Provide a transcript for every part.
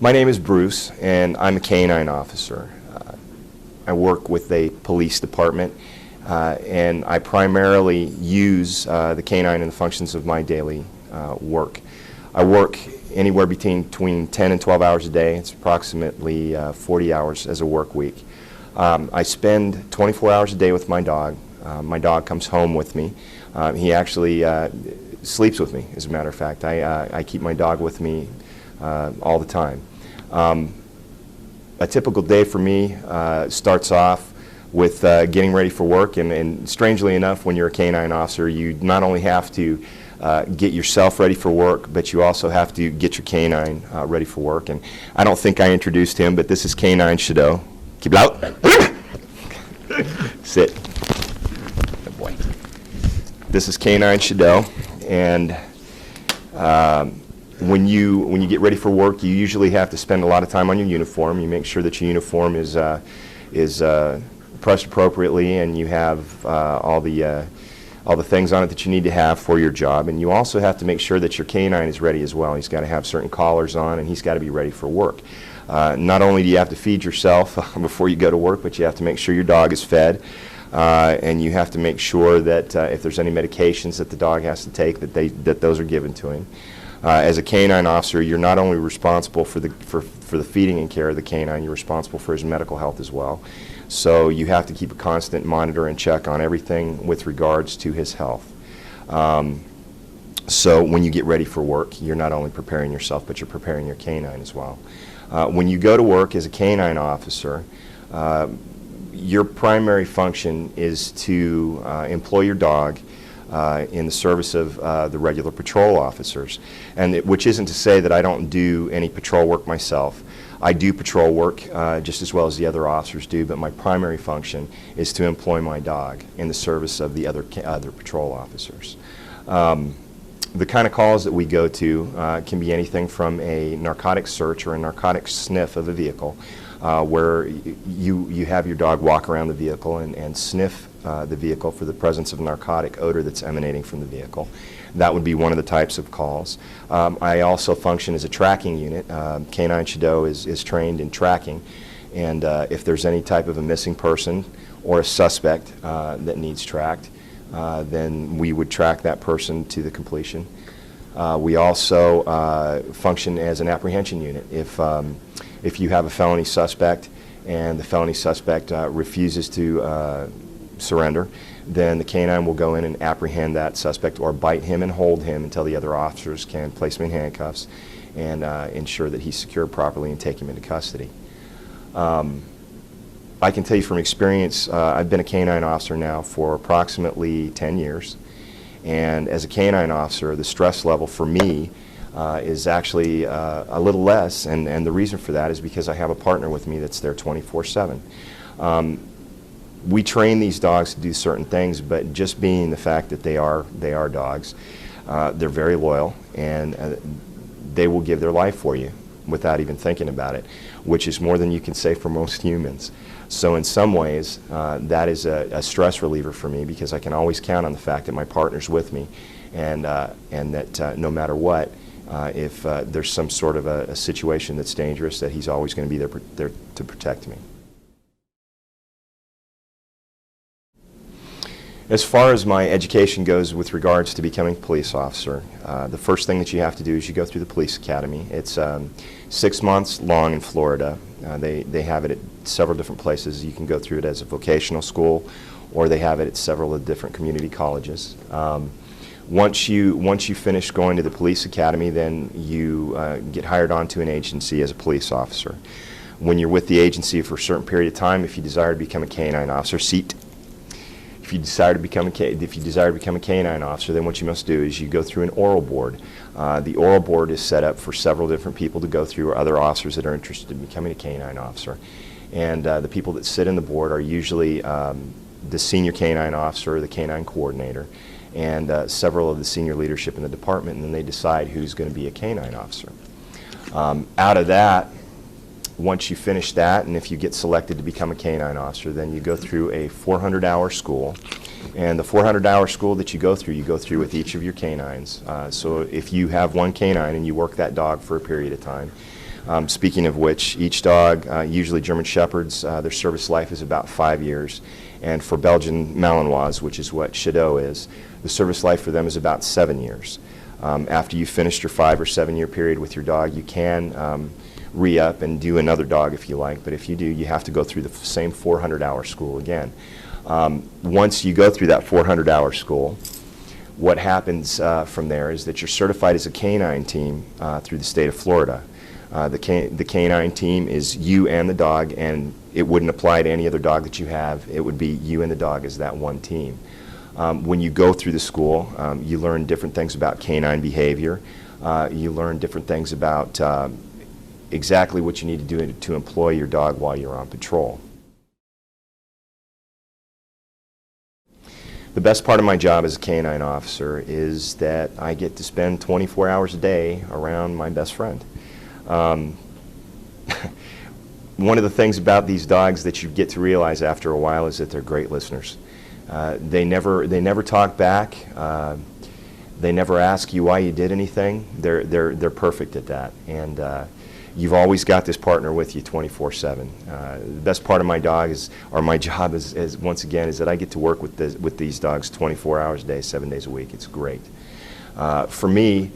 My name is Bruce, and I'm a K-9 officer. I work with a police department, and I primarily use the K-9 in the functions of my daily work. I work anywhere between 10 and 12 hours a day. It's approximately 40 hours as a work week. I spend 24 hours a day with my dog. My dog comes home with me. He actually sleeps with me, as a matter of fact. I keep my dog with me all the time. A typical day for me starts off with getting ready for work, and strangely enough, when you're a K-9 officer, you not only have to get yourself ready for work, but you also have to get your K-9 ready for work. And I don't think I introduced him, but this is K-9 Shadow. Keep it out. Sit. Good boy. This is K-9 Shadow, and when you get ready for work, you usually have to spend a lot of time on your uniform. You make sure that your uniform is pressed appropriately, and you have all the things on it that you need to have for your job. And you also have to make sure that your K-9 is ready as well. He's got to have certain collars on, and he's got to be ready for work. Not only do you have to feed yourself before you go to work, but you have to make sure your dog is fed, and you have to make sure that if there's any medications that the dog has to take, that those are given to him. As a K-9 officer, you're not only responsible for the feeding and care of the K-9, you're responsible for his medical health as well. So you have to keep a constant monitor and check on everything with regards to his health. So when you get ready for work, you're not only preparing yourself, but you're preparing your K-9 as well. When you go to work as a K-9 officer, your primary function is to employ your dog in the service of the regular patrol officers, and which isn't to say that I don't do any patrol work myself. I do patrol work just as well as the other officers do, but my primary function is to employ my dog in the service of the other patrol officers. The kind of calls that we go to can be anything from a narcotics search or a narcotics sniff of a vehicle, where you have your dog walk around the vehicle and sniff the vehicle for the presence of narcotic odor that's emanating from the vehicle. That would be one of the types of calls. I also function as a tracking unit. K-9 Shadow is trained in tracking, and if there's any type of a missing person or a suspect that needs tracked, then we would track that person to the completion. We also function as an apprehension unit. If you have a felony suspect and the felony suspect refuses to surrender, then the K-9 will go in and apprehend that suspect or bite him and hold him until the other officers can place him in handcuffs and ensure that he's secured properly and take him into custody. I can tell you from experience, I've been a K-9 officer now for approximately 10 years, and as a K-9 officer, the stress level for me is actually a little less, and the reason for that is because I have a partner with me that's there 24/7. We train these dogs to do certain things, but just being the fact that they are dogs, they're very loyal, and they will give their life for you without even thinking about it, which is more than you can say for most humans. So in some ways, that is a stress reliever for me, because I can always count on the fact that my partner's with me, and that no matter what, if there's some sort of a situation that's dangerous, that he's always going to be there to protect me. As far as my education goes with regards to becoming a police officer, the first thing that you have to do is you go through the police academy. It's 6 months long in Florida. They have it at several different places. You can go through it as a vocational school, or they have it at several of the different community colleges. Once you finish going to the police academy, then you get hired onto an agency as a police officer. When you're with the agency for a certain period of time, if you desire to become a K-9 officer, if you desire to become a K-9 officer, then what you must do is you go through an oral board. The oral board is set up for several different people to go through, or other officers that are interested in becoming a K-9 officer. And the people that sit in the board are usually the senior K-9 officer, the K-9 coordinator, and several of the senior leadership in the department, and then they decide who's going to be a K-9 officer. Out of that, once you finish that, and if you get selected to become a K-9 officer, then you go through a 400-hour school. And the 400-hour school that you go through with each of your K-9s. So if you have one K-9 and you work that dog for a period of time, Speaking of which, each dog, usually German Shepherds, their service life is about 5 years. And for Belgian Malinois, which is what Shadow is, the service life for them is about 7 years. After you've finished your 5 or 7 year period with your dog, you can re-up and do another dog if you like, but if you do, you have to go through the same 400-hour school again. Once you go through that 400-hour school, what happens from there is that you're certified as a K-9 team through the state of Florida. The K-9 team is you and the dog, and it wouldn't apply to any other dog that you have. It would be you and the dog as that one team. When you go through the school, you learn different things about K-9 behavior. You learn different things about exactly what you need to do to employ your dog while you're on patrol. The best part of my job as a K-9 officer is that I get to spend 24 hours a day around my best friend. One of the things about these dogs that you get to realize after a while is that they're great listeners. They never talk back. They never ask you why you did anything. They're perfect at that, and you've always got this partner with you 24/7. The best part of my my job is once again is that I get to work with these dogs 24 hours a day, 7 days a week. It's great. For me,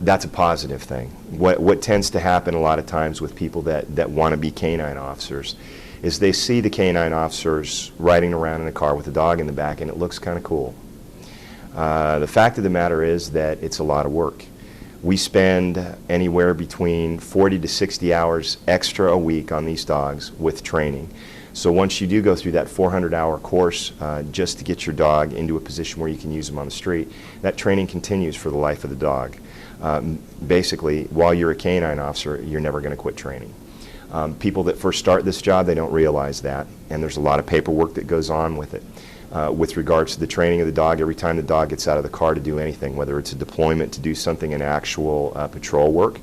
that's a positive thing. What tends to happen a lot of times with people that want to be K-9 officers is they see the K-9 officers riding around in a car with a dog in the back, and it looks kind of cool. The fact of the matter is that it's a lot of work. We spend anywhere between 40 to 60 hours extra a week on these dogs with training. So once you do go through that 400-hour course just to get your dog into a position where you can use them on the street, that training continues for the life of the dog. Basically, while you're a K-9 officer, you're never going to quit training. People that first start this job, they don't realize that, and there's a lot of paperwork that goes on with it. With regards to the training of the dog, every time the dog gets out of the car to do anything, whether it's a deployment to do something in actual patrol work,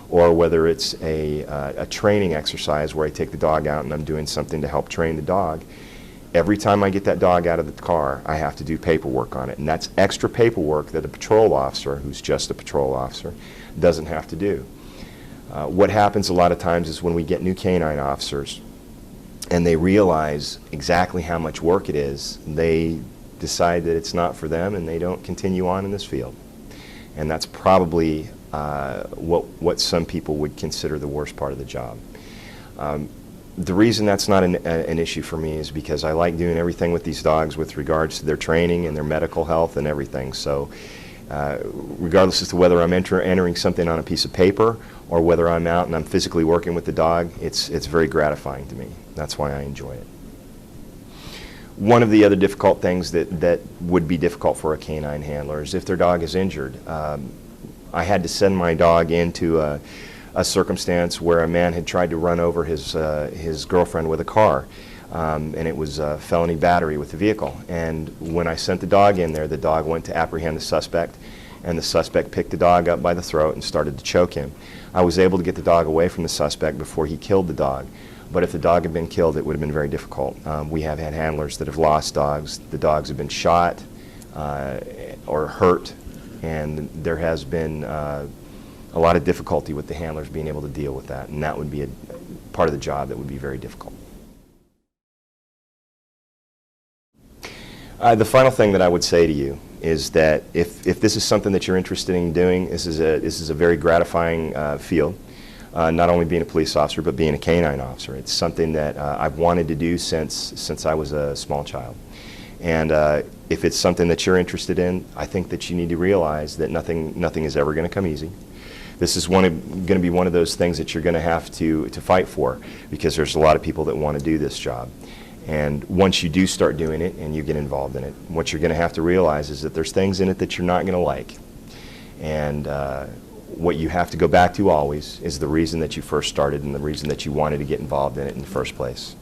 or whether it's a training exercise where I take the dog out and I'm doing something to help train the dog, every time I get that dog out of the car, I have to do paperwork on it. And that's extra paperwork that a patrol officer, who's just a patrol officer, doesn't have to do. What happens a lot of times is when we get new K-9 officers and they realize exactly how much work it is, they decide that it's not for them and they don't continue on in this field. And that's probably what some people would consider the worst part of the job. The reason that's not an issue for me is because I like doing everything with these dogs with regards to their training and their medical health and everything. So regardless as to whether I'm entering something on a piece of paper or whether I'm out and I'm physically working with the dog, it's very gratifying to me. That's why I enjoy it. One of the other difficult things that would be difficult for a K-9 handler is if their dog is injured. I had to send my dog into a circumstance where a man had tried to run over his girlfriend with a car, and it was a felony battery with the vehicle. And when I sent the dog in there, the dog went to apprehend the suspect, and the suspect picked the dog up by the throat and started to choke him. I was able to get the dog away from the suspect before he killed the dog. But if the dog had been killed, it would have been very difficult. We have had handlers that have lost dogs. The dogs have been shot or hurt, and there has been a lot of difficulty with the handlers being able to deal with that, and that would be a part of the job that would be very difficult. The final thing that I would say to you is that if this is something that you're interested in doing, this is a very gratifying field. Not only being a police officer, but being a K-9 officer. It's something that I've wanted to do since I was a small child. And if it's something that you're interested in, I think that you need to realize that nothing is ever going to come easy. This is going to be one of those things that you're going to have to fight for, because there's a lot of people that want to do this job. And once you do start doing it and you get involved in it, what you're going to have to realize is that there's things in it that you're not going to like. And what you have to go back to always is the reason that you first started and the reason that you wanted to get involved in it in the first place.